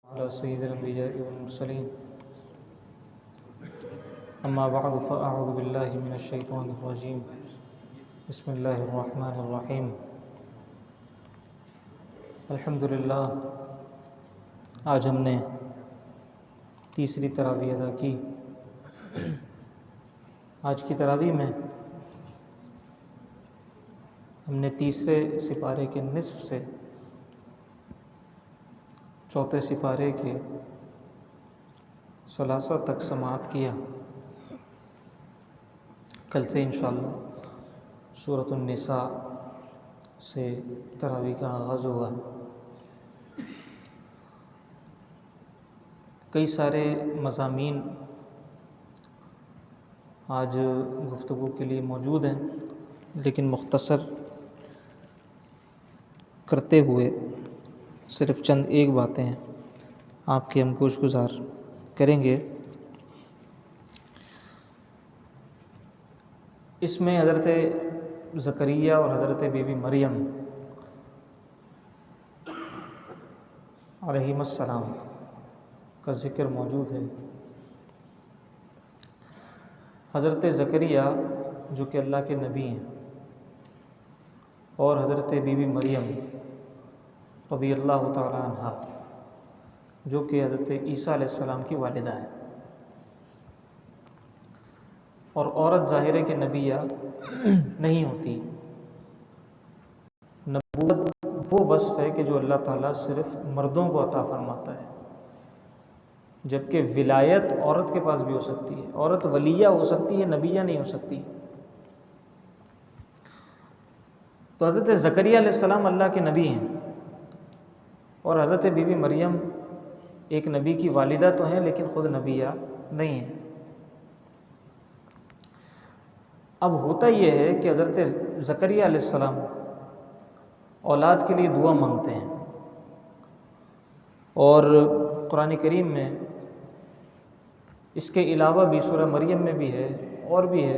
على سيد الأنبياء والمرسلين أما بعد فأعوذ بالله من الشيطان الرجيم بسم الله الرحمن الرحيم الحمدللہ۔ آج ہم نے تیسری تراویح ادا کی۔ آج کی تراویح میں ہم نے تیسرے سپارے کے نصف سے چوتھے سپارے کے ثلاثہ تک سماعت کیا۔ کل سے انشاءاللہ سورۃ النساء سے تراویح کا آغاز ہوا۔ کئی سارے مضامین آج گفتگو کے لیے موجود ہیں، لیکن مختصر کرتے ہوئے صرف چند ایک باتیں آپ کے ہم گوش گزار کریں گے۔ اس میں حضرت زکریا اور حضرت بی بی مریم علیہم السلام کا ذکر موجود ہے۔ حضرت زکریا جو کہ اللہ کے نبی ہیں، اور حضرت بی بی مریم رضی اللہ تعالی عنہ جو کہ حضرت عیسیٰ علیہ السلام کی والدہ ہیں۔ اور عورت ظاہر ہے کہ نبیہ نہیں ہوتی۔ نبوت وہ وصف ہے کہ جو اللہ تعالیٰ صرف مردوں کو عطا فرماتا ہے، جبکہ ولایت عورت کے پاس بھی ہو سکتی ہے۔ عورت ولیہ ہو سکتی ہے، نبیہ نہیں ہو سکتی۔ تو حضرت زکریا علیہ السلام اللہ کے نبی ہیں، اور حضرت بی بی مریم ایک نبی کی والدہ تو ہیں لیکن خود نبیہ نہیں ہیں۔ اب ہوتا یہ ہے کہ حضرت زکریا علیہ السلام اولاد کے لیے دعا مانگتے ہیں، اور قرآن کریم میں اس کے علاوہ بھی سورہ مریم میں بھی ہے اور بھی ہے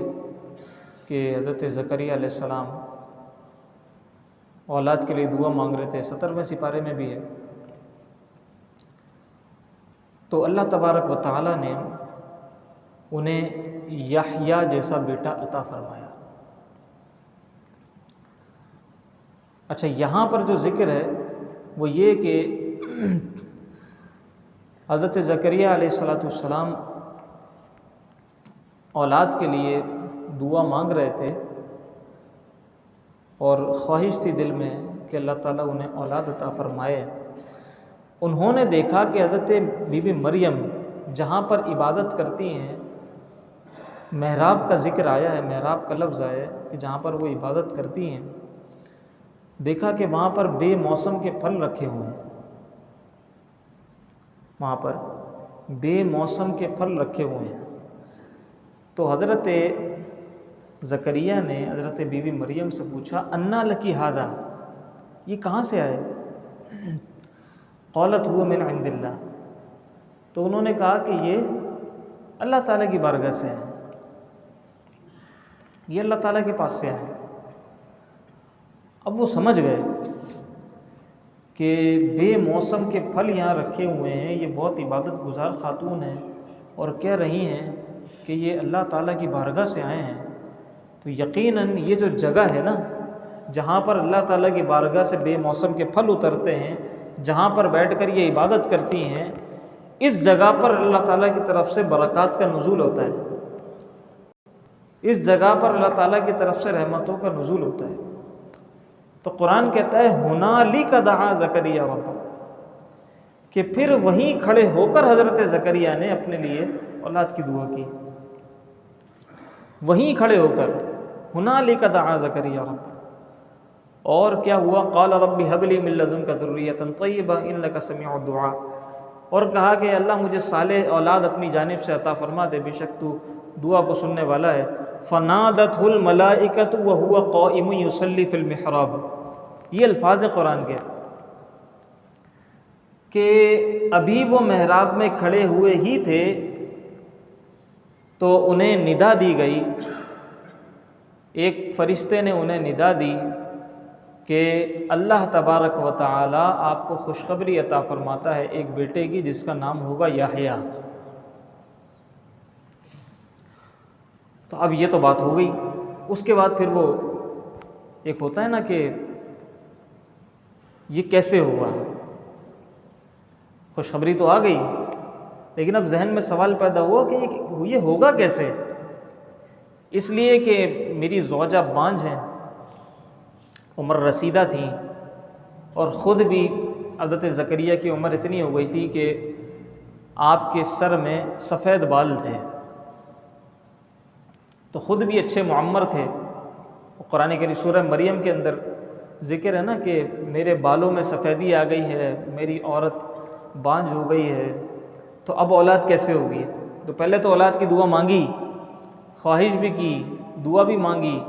کہ حضرت زکریا علیہ السلام اولاد کے لیے دعا مانگ رہے تھے۔ 17ویں سپارے میں بھی ہے۔ تو اللہ تبارک و تعالیٰ نے انہیں یحییٰ جیسا بیٹا عطا فرمایا۔ اچھا، یہاں پر جو ذکر ہے وہ یہ کہ حضرت زکریا علیہ السلام اولاد کے لیے دعا مانگ رہے تھے، اور خواہش تھی دل میں کہ اللہ تعالیٰ انہیں اولاد عطا فرمائے۔ انہوں نے دیکھا کہ حضرت بی بی مریم جہاں پر عبادت کرتی ہیں، محراب کا ذکر آیا ہے، محراب کا لفظ آیا ہے کہ جہاں پر وہ عبادت کرتی ہیں، دیکھا کہ وہاں پر بے موسم کے پھل رکھے ہوئے ہیں۔ وہاں پر بے موسم کے پھل رکھے ہوئے ہیں۔ تو حضرت زکریا نے حضرت بی بی مریم سے پوچھا، انا لکی ھذا، یہ کہاں سے آئے؟ قالت هو من عند اللہ، تو انہوں نے کہا کہ یہ اللہ تعالیٰ کی بارگاہ سے ہے، یہ اللہ تعالیٰ کے پاس سے آئے۔ اب وہ سمجھ گئے کہ بے موسم کے پھل یہاں رکھے ہوئے ہیں، یہ بہت عبادت گزار خاتون ہیں، اور کہہ رہی ہیں کہ یہ اللہ تعالیٰ کی بارگاہ سے آئے ہیں۔ تو یقیناً یہ جو جگہ ہے نا جہاں پر اللہ تعالیٰ کی بارگاہ سے بے موسم کے پھل اترتے ہیں، جہاں پر بیٹھ کر یہ عبادت کرتی ہیں، اس جگہ پر اللہ تعالیٰ کی طرف سے برکات کا نزول ہوتا ہے، اس جگہ پر اللہ تعالیٰ کی طرف سے رحمتوں کا نزول ہوتا ہے۔ تو قرآن کہتا ہے ہنالک دعا زکریا ربہ، کہ پھر وہیں کھڑے ہو کر حضرت زکریا نے اپنے لیے اولاد کی دعا کی، وہیں کھڑے ہو کر ہنالک دعا زکریا ربہ۔ اور کیا ہوا؟ قال رب هب لي من لدنك ذرية طيبة انك سميع الدعاء، اور کہا کہ اللہ مجھے صالح اولاد اپنی جانب سے عطا فرما دے، بے شک تو دعا کو سننے والا ہے۔ فنادته الملائکۃ وهو قائم يصلي في المحراب، یہ الفاظ قرآن کے کہ ابھی وہ محراب میں کھڑے ہوئے ہی تھے تو انہیں ندا دی گئی، ایک فرشتے نے انہیں ندا دی کہ اللہ تبارک و تعالی آپ کو خوشخبری عطا فرماتا ہے ایک بیٹے کی جس کا نام ہوگا یحییٰ۔ تو اب یہ تو بات ہو گئی۔ اس کے بعد پھر وہ ایک ہوتا ہے نا کہ یہ کیسے ہوا، خوشخبری تو آ گئی، لیکن اب ذہن میں سوال پیدا ہوا کہ یہ ہوگا کیسے؟ اس لیے کہ میری زوجہ بانجھ ہیں، عمر رسیدہ تھیں، اور خود بھی حضرت زکریا کی عمر اتنی ہو گئی تھی کہ آپ کے سر میں سفید بال تھے، تو خود بھی اچھے معمر تھے۔ قرآن کریم سورہ مریم کے اندر ذکر ہے نا کہ میرے بالوں میں سفیدی آ گئی ہے، میری عورت بانجھ ہو گئی ہے، تو اب اولاد کیسے ہوگی؟ تو پہلے تو اولاد کی دعا مانگی، خواہش بھی کی، دعا بھی مانگی،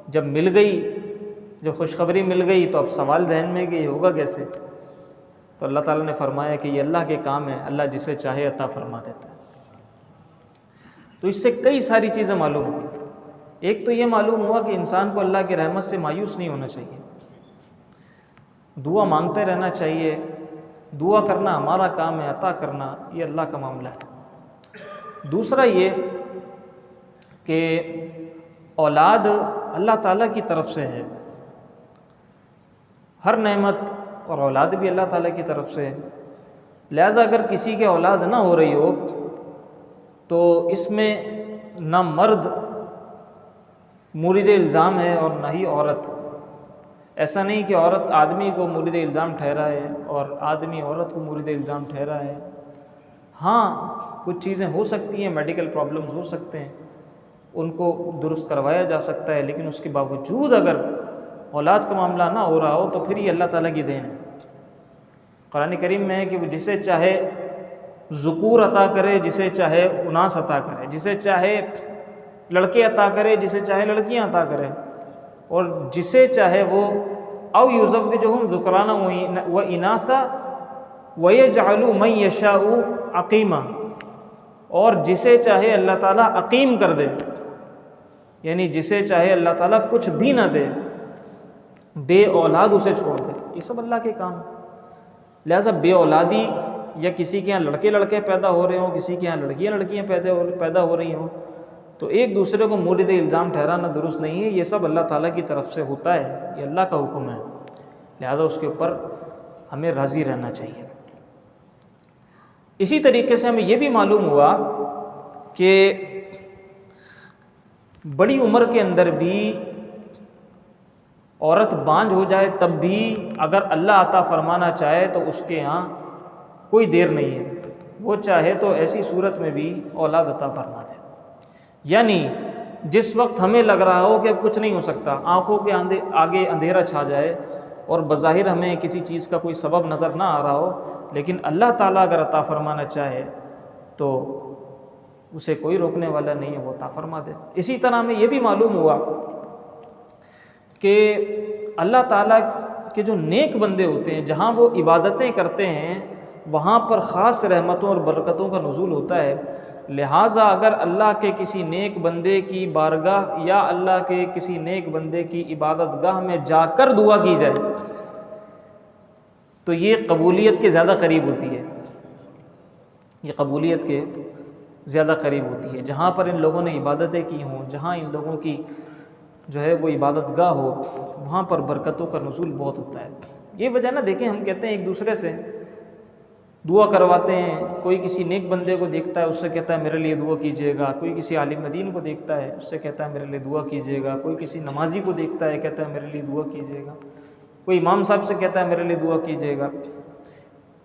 جب مل گئی، جب خوشخبری مل گئی تو اب سوال ذہن میں کہ یہ ہوگا کیسے؟ تو اللہ تعالیٰ نے فرمایا کہ یہ اللہ کے کام ہے، اللہ جسے چاہے عطا فرما دیتا ہے۔ تو اس سے کئی ساری چیزیں معلوم ہوئی۔ ایک تو یہ معلوم ہوا کہ انسان کو اللہ کی رحمت سے مایوس نہیں ہونا چاہیے، دعا مانگتے رہنا چاہیے، دعا کرنا ہمارا کام ہے، عطا کرنا یہ اللہ کا معاملہ ہے۔ دوسرا یہ کہ اولاد اللہ تعالیٰ کی طرف سے ہے، ہر نعمت اور اولاد بھی اللہ تعالیٰ کی طرف سے ہے، لہٰذا اگر کسی کے اولاد نہ ہو رہی ہو تو اس میں نہ مرد مورد الزام ہے اور نہ ہی عورت۔ ایسا نہیں کہ عورت آدمی کو مورد الزام ٹھہرائے اور آدمی عورت کو مورد الزام ٹھہرائے۔ ہاں کچھ چیزیں ہو سکتی ہیں، میڈیکل پرابلمز ہو سکتے ہیں، ان کو درست کروایا جا سکتا ہے، لیکن اس کے باوجود اگر اولاد کا معاملہ نہ ہو رہا ہو تو پھر یہ اللہ تعالیٰ کی دین ہے۔ قرآن کریم میں ہے کہ وہ جسے چاہے ذکور عطا کرے، جسے چاہے اناث عطا کرے، جسے چاہے لڑکے عطا کرے، جسے چاہے لڑکیاں عطا کرے، اور جسے چاہے وہ او یزوجہم ذکرانا و اناثا ویجعل من یشاء عقیما، اور جسے چاہے اللہ تعالیٰ عقیم کر دے، یعنی جسے چاہے اللہ تعالیٰ کچھ بھی نہ دے، بے اولاد اسے چھوڑ دے، یہ سب اللہ کے کام ہے۔ لہٰذا بے اولادی یا کسی کے یہاں لڑکے پیدا ہو رہے ہوں، کسی کے یہاں لڑکیاں پیدا ہو رہی ہوں، تو ایک دوسرے کو مورد الزام ٹھہرانا درست نہیں ہے۔ یہ سب اللہ تعالیٰ کی طرف سے ہوتا ہے، یہ اللہ کا حکم ہے، لہٰذا اس کے اوپر ہمیں راضی رہنا چاہیے۔ اسی طریقے سے ہمیں یہ بھی معلوم ہوا کہ بڑی عمر کے اندر بھی عورت بانجھ ہو جائے تب بھی اگر اللہ عطا فرمانا چاہے تو اس کے ہاں کوئی دیر نہیں ہے، وہ چاہے تو ایسی صورت میں بھی اولاد عطا فرما دے۔ یعنی جس وقت ہمیں لگ رہا ہو کہ اب کچھ نہیں ہو سکتا، آنکھوں کے آگے اندھیرا چھا جائے اور بظاہر ہمیں کسی چیز کا کوئی سبب نظر نہ آ رہا ہو، لیکن اللہ تعالیٰ اگر عطا فرمانا چاہے تو اسے کوئی روکنے والا نہیں ہے، وہ عطا فرما دے۔ اسی طرح ہمیں یہ بھی معلوم ہوا کہ اللہ تعالیٰ کے جو نیک بندے ہوتے ہیں، جہاں وہ عبادتیں کرتے ہیں وہاں پر خاص رحمتوں اور برکتوں کا نزول ہوتا ہے۔ لہٰذا اگر اللہ کے کسی نیک بندے کی بارگاہ یا اللہ کے کسی نیک بندے کی عبادت گاہ میں جا کر دعا کی جائے تو یہ قبولیت کے زیادہ قریب ہوتی ہے، یہ قبولیت کے زیادہ قریب ہوتی ہے۔ جہاں پر ان لوگوں نے عبادتیں کی ہوں، جہاں ان لوگوں کی جو ہے وہ عبادت گاہ ہو، وہاں پر برکتوں کا نزول بہت ہوتا ہے۔ یہ وجہ نہ دیکھیں، ہم کہتے ہیں ایک دوسرے سے دعا کرواتے ہیں، کوئی کسی نیک بندے کو دیکھتا ہے اس سے کہتا ہے میرے لیے دعا کیجیے گا، کوئی کسی عالم دین کو دیکھتا ہے اس سے کہتا ہے میرے لیے دعا کیجیے گا، کوئی کسی نمازی کو دیکھتا ہے کہتا ہے میرے لیے دعا کیجیے گا، کوئی امام صاحب سے کہتا ہے میرے لیے دعا کیجیے گا۔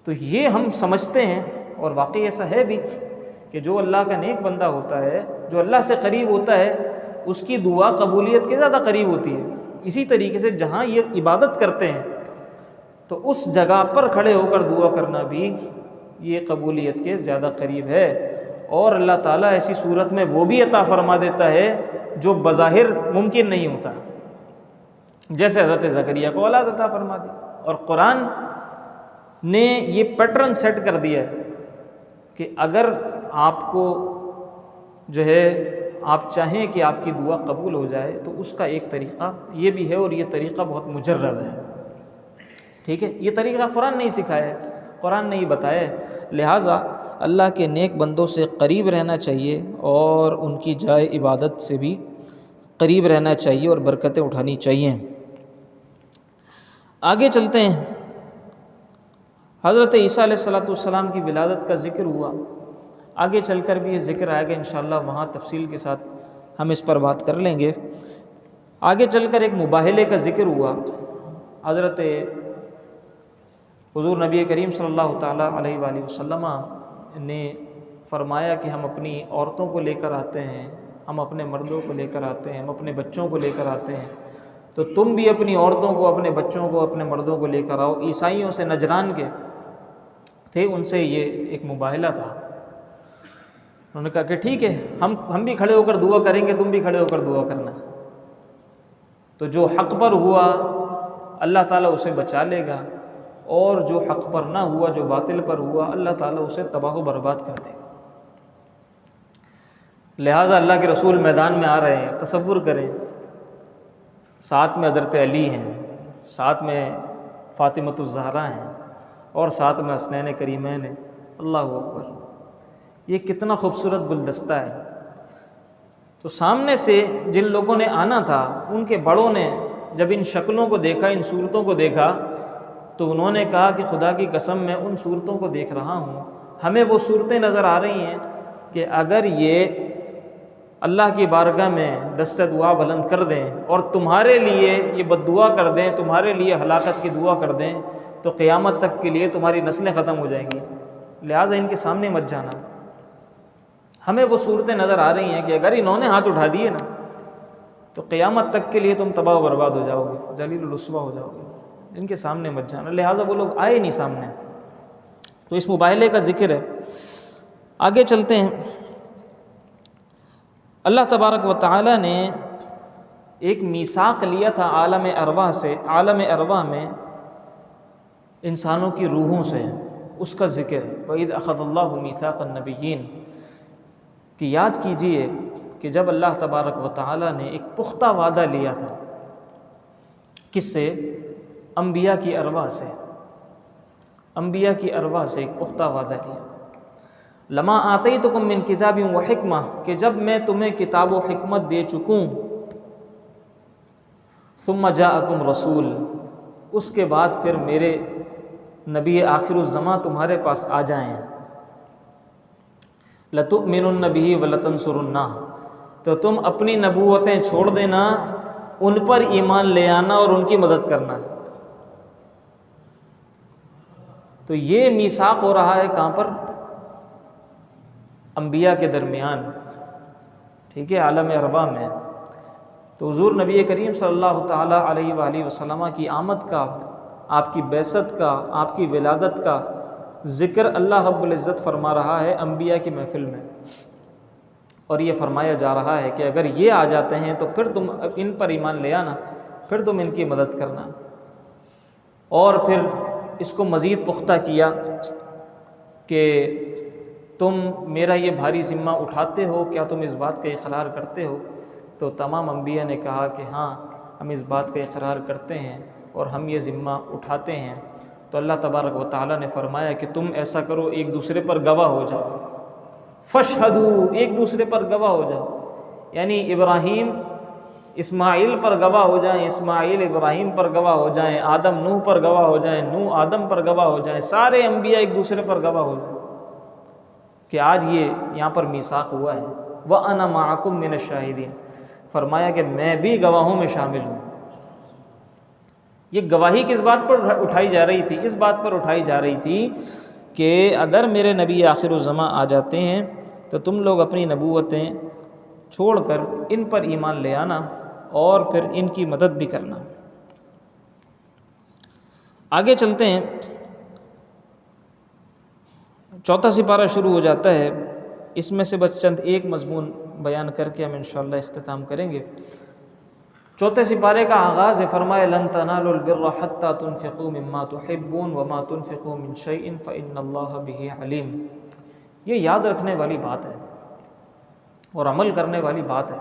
تو یہ ہم سمجھتے ہیں، اور واقعی ایسا ہے بھی کہ جو اللہ کا نیک بندہ ہوتا ہے، جو اللہ سے قریب ہوتا ہے، اس کی دعا قبولیت کے زیادہ قریب ہوتی ہے۔ اسی طریقے سے جہاں یہ عبادت کرتے ہیں تو اس جگہ پر کھڑے ہو کر دعا کرنا بھی یہ قبولیت کے زیادہ قریب ہے، اور اللہ تعالیٰ ایسی صورت میں وہ بھی عطا فرما دیتا ہے جو بظاہر ممکن نہیں ہوتا، جیسے حضرت زکریا کو اولاد عطا فرما دی۔ اور قرآن نے یہ پیٹرن سیٹ کر دیا ہے کہ اگر آپ کو جو ہے آپ چاہیں کہ آپ کی دعا قبول ہو جائے تو اس کا ایک طریقہ یہ بھی ہے، اور یہ طریقہ بہت مجرب ہے، ٹھیک ہے؟ یہ طریقہ قرآن نہیں سکھایا ہے، قرآن نہیں بتایا ہے، لہٰذا اللہ کے نیک بندوں سے قریب رہنا چاہیے اور ان کی جائے عبادت سے بھی قریب رہنا چاہیے اور برکتیں اٹھانی چاہیے۔ آگے چلتے ہیں، حضرت عیسیٰ علیہ السلام کی ولادت کا ذکر ہوا، آگے چل کر بھی یہ ذکر آئے گا انشاءاللہ، وہاں تفصیل کے ساتھ ہم اس پر بات کر لیں گے۔ آگے چل کر ایک مباہلے کا ذکر ہوا، حضرت حضور نبی کریم صلی اللہ تعالیٰ علیہ وآلہ وسلم نے فرمایا کہ ہم اپنی عورتوں کو لے کر آتے ہیں، ہم اپنے مردوں کو لے کر آتے ہیں، ہم اپنے بچوں کو لے کر آتے ہیں، تو تم بھی اپنی عورتوں کو، اپنے بچوں کو، اپنے مردوں کو لے کر آؤ۔ عیسائیوں سے نجران کے تھے، ان سے یہ ایک مباہلہ تھا، انہوں نے کہا کہ ٹھیک ہے، ہم بھی کھڑے ہو کر دعا کریں گے، تم بھی کھڑے ہو کر دعا کرنا، تو جو حق پر ہوا اللہ تعالیٰ اسے بچا لے گا، اور جو حق پر نہ ہوا، جو باطل پر ہوا، اللہ تعالیٰ اسے تباہ و برباد کر دے گا۔ لہٰذا اللہ کے رسول میدان میں آ رہے ہیں، تصور کریں، ساتھ میں حضرت علی ہیں، ساتھ میں فاطمۃ الزہرا ہیں، اور ساتھ میں حسنین کریمین ہیں، اللہ اکبر، یہ کتنا خوبصورت گلدستہ ہے۔ تو سامنے سے جن لوگوں نے آنا تھا، ان کے بڑوں نے جب ان شکلوں کو دیکھا، ان صورتوں کو دیکھا، تو انہوں نے کہا کہ خدا کی قسم میں ان صورتوں کو دیکھ رہا ہوں، ہمیں وہ صورتیں نظر آ رہی ہیں کہ اگر یہ اللہ کی بارگاہ میں دست دعا بلند کر دیں اور تمہارے لیے یہ بد دعا کر دیں، تمہارے لیے ہلاکت کی دعا کر دیں، تو قیامت تک کے لیے تمہاری نسلیں ختم ہو جائیں گی، لہٰذا ان کے سامنے مت جانا۔ ہمیں وہ صورتیں نظر آ رہی ہیں کہ اگر انہوں نے ہاتھ اٹھا دیے نا تو قیامت تک کے لیے تم تباہ و برباد ہو جاؤ گے، ذلیل و رسوا ہو جاؤ گے، ان کے سامنے مت جانا، لہٰذا وہ لوگ آئے نہیں سامنے۔ تو اس مباہلے کا ذکر ہے۔ آگے چلتے ہیں، اللہ تبارک و تعالیٰ نے ایک میثاق لیا تھا عالم ارواح سے، عالم ارواح میں انسانوں کی روحوں سے، اس کا ذکر ہے۔ وَإِذْ أَخَذَ اللَّهُ مِيثَاقَ النَّبِيِّينَ، کہ یاد کیجئے کہ جب اللہ تبارک و تعالیٰ نے ایک پختہ وعدہ لیا تھا، کس سے؟ انبیاء کی ارواح سے، انبیاء کی ارواح سے ایک پختہ وعدہ لیا تھا۔ لما آتیتکم من کتاب و حکمہ، کہ جب میں تمہیں کتاب و حکمت دے چکوں، ثم جاءکم رسول، اس کے بعد پھر میرے نبی آخر الزماں تمہارے پاس آ جائیں، لتؤمنن بہ ولتنصرنہ، تو تم اپنی نبوتیں چھوڑ دینا، ان پر ایمان لے آنا اور ان کی مدد کرنا۔ تو یہ میثاق ہو رہا ہے کہاں پر؟ انبیاء کے درمیان، ٹھیک ہے، عالم ارواح میں۔ تو حضور نبی کریم صلی اللہ تعالیٰ علیہ وآلہ وسلم کی آمد کا، آپ کی بعثت کا، آپ کی ولادت کا ذکر اللہ رب العزت فرما رہا ہے انبیاء کی محفل میں، اور یہ فرمایا جا رہا ہے کہ اگر یہ آ جاتے ہیں تو پھر تم ان پر ایمان لے آنا، پھر تم ان کی مدد کرنا۔ اور پھر اس کو مزید پختہ کیا کہ تم میرا یہ بھاری ذمہ اٹھاتے ہو، کیا تم اس بات کا اقرار کرتے ہو؟ تو تمام انبیاء نے کہا کہ ہاں، ہم اس بات کا اقرار کرتے ہیں اور ہم یہ ذمہ اٹھاتے ہیں۔ تو اللہ تبارک و تعالیٰ نے فرمایا کہ تم ایسا کرو، ایک دوسرے پر گواہ ہو جاؤ، فاشہدوا، ایک دوسرے پر گواہ ہو جاؤ، یعنی ابراہیم اسماعیل پر گواہ ہو جائیں، اسماعیل ابراہیم پر گواہ ہو جائیں، آدم نوح پر گواہ ہو جائیں، نوح آدم پر گواہ ہو جائیں، سارے انبیاء ایک دوسرے پر گواہ ہو جائیں کہ آج یہ یہاں پر میثاق ہوا ہے۔ وَأَنَا مَعَكُم مِّنَ الشَّاهِدِينَ، فرمایا کہ میں بھی گواہوں میں شامل ہوں۔ یہ گواہی کس بات پر اٹھائی جا رہی تھی؟ اس بات پر اٹھائی جا رہی تھی کہ اگر میرے نبی آخر الزماں آ جاتے ہیں تو تم لوگ اپنی نبوتیں چھوڑ کر ان پر ایمان لے آنا اور پھر ان کی مدد بھی کرنا۔ آگے چلتے ہیں، چوتھا سپارہ شروع ہو جاتا ہے، اس میں سے بس چند ایک مضمون بیان کر کے ہم انشاءاللہ اختتام کریں گے۔ چوتھے سپارے کا آغاز ہے، فرمایا لن تنالوا البر حتى تنفقوا مما تحبون وما تنفقوا من شيء فإن الله به عليم۔ یہ یاد رکھنے والی بات ہے، اور عمل کرنے والی بات ہے۔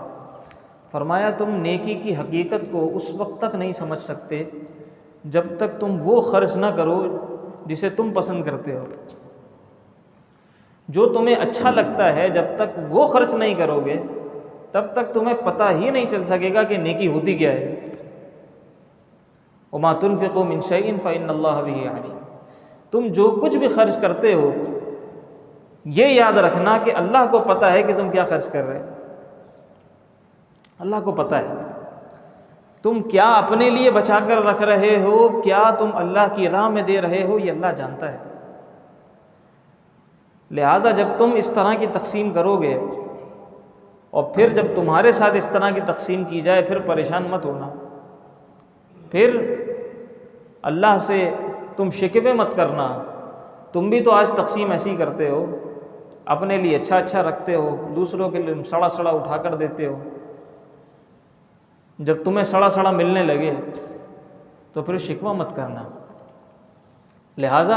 فرمایا تم نیکی کی حقیقت کو اس وقت تک نہیں سمجھ سکتے جب تک تم وہ خرچ نہ کرو جسے تم پسند کرتے ہو۔ جو تمہیں اچھا لگتا ہے جب تک وہ خرچ نہیں کرو گے تب تک تمہیں پتہ ہی نہیں چل سکے گا کہ نیکی ہوتی کیا ہے۔ وما تنفقوا من شيء فإن الله به عليم۔ تم جو کچھ بھی خرچ کرتے ہو یہ یاد رکھنا کہ اللہ کو پتہ ہے کہ تم کیا خرچ کر رہے ہو، اللہ کو پتہ ہے تم کیا اپنے لیے بچا کر رکھ رہے ہو، کیا تم اللہ کی راہ میں دے رہے ہو، یہ اللہ جانتا ہے۔ لہٰذا جب تم اس طرح کی تقسیم کرو گے اور پھر جب تمہارے ساتھ اس طرح کی تقسیم کی جائے پھر پریشان مت ہونا، پھر اللہ سے تم شکوے مت کرنا، تم بھی تو آج تقسیم ایسی کرتے ہو، اپنے لیے اچھا اچھا رکھتے ہو، دوسروں کے لیے سڑا سڑا اٹھا کر دیتے ہو، جب تمہیں سڑا سڑا ملنے لگے تو پھر شکوہ مت کرنا۔ لہٰذا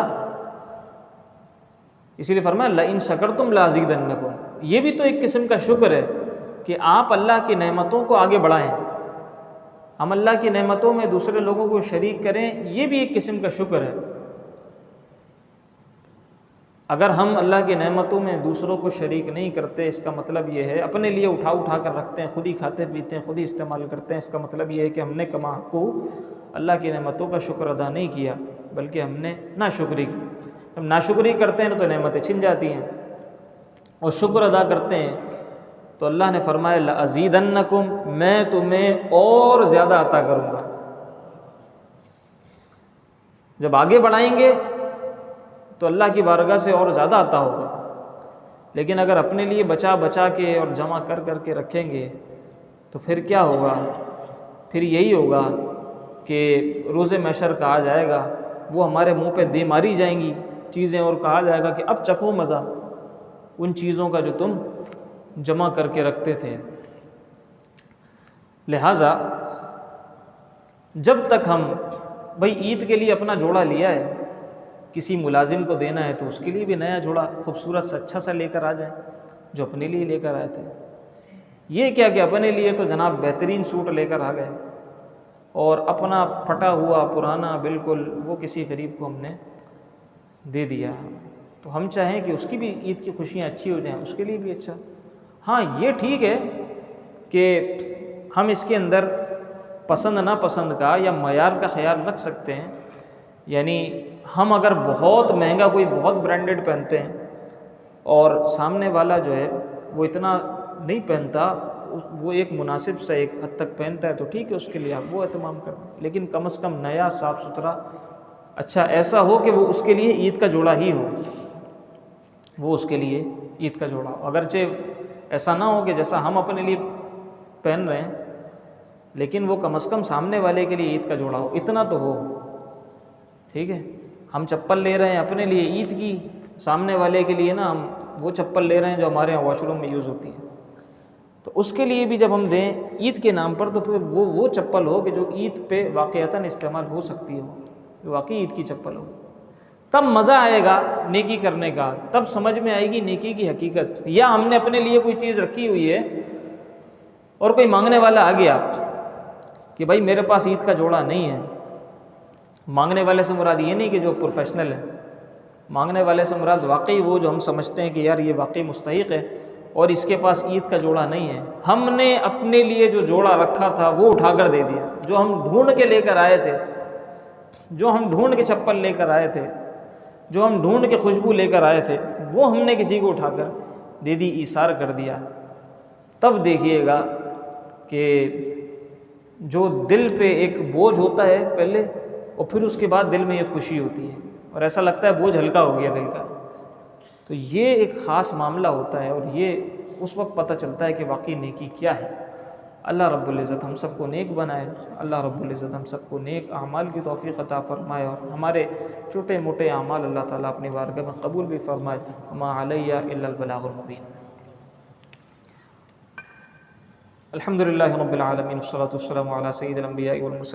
اسی لیے فرمایا لئن شکرتم لازیدنکم، یہ بھی تو ایک قسم کا شکر ہے کہ آپ اللہ کی نعمتوں کو آگے بڑھائیں، ہم اللہ کی نعمتوں میں دوسرے لوگوں کو شریک کریں، یہ بھی ایک قسم کا شکر ہے۔ اگر ہم اللہ کی نعمتوں میں دوسروں کو شریک نہیں کرتے اس کا مطلب یہ ہے اپنے لیے اٹھا اٹھا کر رکھتے ہیں، خود ہی کھاتے پیتے ہیں، خود ہی استعمال کرتے ہیں، اس کا مطلب یہ ہے کہ ہم نے کما کو اللہ کی نعمتوں کا شکر ادا نہیں کیا بلکہ ہم نے ناشکری کی۔ جب ناشکری کرتے ہیں تو نعمتیں چھن جاتی ہیں، اور شکر ادا کرتے ہیں تو اللہ نے فرمایا لأزیدنکم، میں تمہیں اور زیادہ عطا کروں گا۔ جب آگے بڑھائیں گے تو اللہ کی بارگاہ سے اور زیادہ عطا ہوگا، لیکن اگر اپنے لیے بچا بچا کے اور جمع کر کر کے رکھیں گے تو پھر کیا ہوگا؟ پھر یہی ہوگا کہ روز محشر کہا جائے گا، وہ ہمارے منہ پہ دے ماری جائیں گی چیزیں، اور کہا جائے گا کہ اب چکھو مزہ ان چیزوں کا جو تم جمع کر کے رکھتے تھے۔ لہٰذا جب تک ہم بھائی عید کے لیے اپنا جوڑا لیا ہے، کسی ملازم کو دینا ہے تو اس کے لیے بھی نیا جوڑا خوبصورت سا اچھا سا لے کر آ جائیں جو اپنے لیے لے کر آئے تھے۔ یہ کیا کہ اپنے لیے تو جناب بہترین سوٹ لے کر آ گئے اور اپنا پھٹا ہوا پرانا بالکل وہ کسی غریب کو ہم نے دے دیا، تو ہم چاہیں کہ اس کی بھی عید کی خوشیاں اچھی ہو جائیں، اس کے لیے بھی اچھا۔ ہاں یہ ٹھیک ہے کہ ہم اس کے اندر پسند ناپسند کا یا معیار کا خیال رکھ سکتے ہیں، یعنی ہم اگر بہت مہنگا کوئی بہت برانڈڈ پہنتے ہیں اور سامنے والا جو ہے وہ اتنا نہیں پہنتا، وہ ایک مناسب سا ایک حد تک پہنتا ہے تو ٹھیک ہے، اس کے لیے آپ وہ اہتمام کر دیں، لیکن کم از کم نیا صاف ستھرا اچھا ایسا ہو کہ وہ اس کے لیے عید کا جوڑا ہی ہو، وہ اس کے لیے عید کا جوڑا ہو۔ اگرچہ ایسا نہ ہو کہ جیسا ہم اپنے لیے پہن رہے ہیں، لیکن وہ کم از کم سامنے والے کے لیے عید کا جوڑا ہو، اتنا تو ہو، ٹھیک ہے۔ ہم چپل لے رہے ہیں اپنے لیے عید کی، سامنے والے کے لیے نا ہم وہ چپل لے رہے ہیں جو ہمارے یہاں واش روم میں یوز ہوتی ہے، تو اس کے لیے بھی جب ہم دیں عید کے نام پر تو پھر وہ چپل ہو کہ جو عید پہ واقعتاً استعمال ہو سکتی ہو، جو واقعی عید کی چپل ہو، تب مزہ آئے گا نیکی کرنے کا، تب سمجھ میں آئے گی نیکی کی حقیقت۔ یا ہم نے اپنے لیے کوئی چیز رکھی ہوئی ہے اور کوئی مانگنے والا آ گیا کہ بھائی میرے پاس عید کا جوڑا نہیں ہے، مانگنے والے سے مراد یہ نہیں کہ جو پروفیشنل ہے، مانگنے والے سے مراد واقعی وہ جو ہم سمجھتے ہیں کہ یار یہ واقعی مستحق ہے اور اس کے پاس عید کا جوڑا نہیں ہے، ہم نے اپنے لیے جو جوڑا رکھا تھا وہ اٹھا کر دے دیا، جو ہم ڈھونڈ کے لے کر آئے تھے، جو ہم ڈھونڈ کے چپل لے کر آئے تھے، جو ہم ڈھونڈ کے خوشبو لے کر آئے تھے، وہ ہم نے کسی کو اٹھا کر دے دی، ایثار کر دیا۔ تب دیکھیے گا کہ جو دل پہ ایک بوجھ ہوتا ہے پہلے اور پھر اس کے بعد دل میں ایک خوشی ہوتی ہے اور ایسا لگتا ہے بوجھ ہلکا ہو گیا دل کا، تو یہ ایک خاص معاملہ ہوتا ہے اور یہ اس وقت پتہ چلتا ہے کہ واقعی نیکی کیا ہے۔ اللہ رب العزت ہم سب کو نیک بنائے، اللہ رب العزت ہم سب کو نیک اعمال کی توفیق عطا فرمائے اور ہمارے چھوٹے موٹے اعمال اللہ تعالیٰ اپنی بارگاہ میں قبول بھی فرمائے۔ وما علیہ الا البلاغ المبین۔ الحمد للہ رب العالمین، والصلاۃ والسلام علی سید الانبیاء والمرسلین۔